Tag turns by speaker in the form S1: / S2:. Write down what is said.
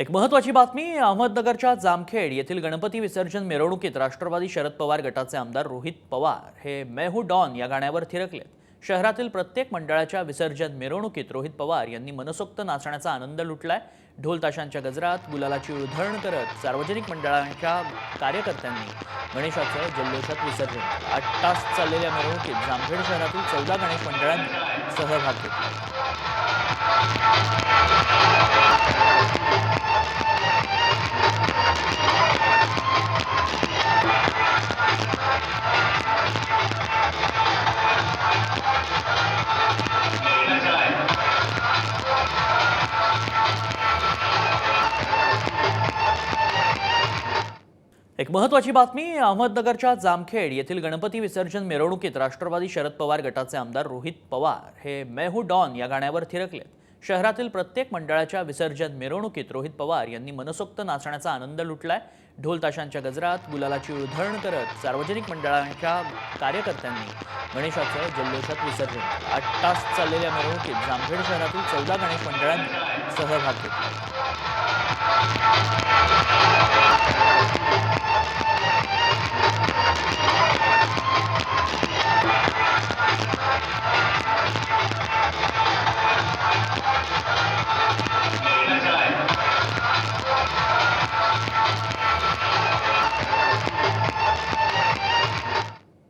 S1: एक महत्त्वाची बातमी अहमदनगरच्या जामखेड येथील गणपती विसर्जन मिरवणुकीत राष्ट्रवादी शरद पवार गटाचे आमदार रोहित पवार हे मैं हूं डॉन या गाण्यावर थिरकलेत। शहरातील प्रत्येक मंडळाच्या विसर्जन मिरवणुकीत रोहित पवार यांनी मनसोक्त नाचण्याचा आनंद लुटलाय। ढोल ताशांच्या गजरात गुलालाची उधळण करत सार्वजनिक मंडळांच्या कार्यकर्त्यांनी गणेशाचं जल्लोषात विसर्जन केलं। 8 तास चाललेल्या मिरवणुकीत जामखेड शहरातील 14 गणेश मंडळांनी सहभाग घेतला। एक महत्त्वाची बातमी अहमदनगरच्या जामखेड येथील गणपती विसर्जन मिरवणुकीत राष्ट्रवादी शरद पवार गटाचे आमदार रोहित पवार हे मैं हूं डॉन या गाण्यावर थिरकलेत। शहरातील प्रत्येक मंडळाच्या विसर्जन मिरवणुकीत रोहित पवार यांनी मनसोक्त नाचण्याचा आनंद लुटलाय। ढोल ताशांच्या गजरात गुलालाची उधळण करत सार्वजनिक मंडळांच्या कार्यकर्त्यांनी गणेशाचं जल्लोषात विसर्जन केलं। 8 तास चाललेल्या मिरवणुकीत जामखेड शहरातील 14 गणेश मंडळांनी सहभाग घेतला।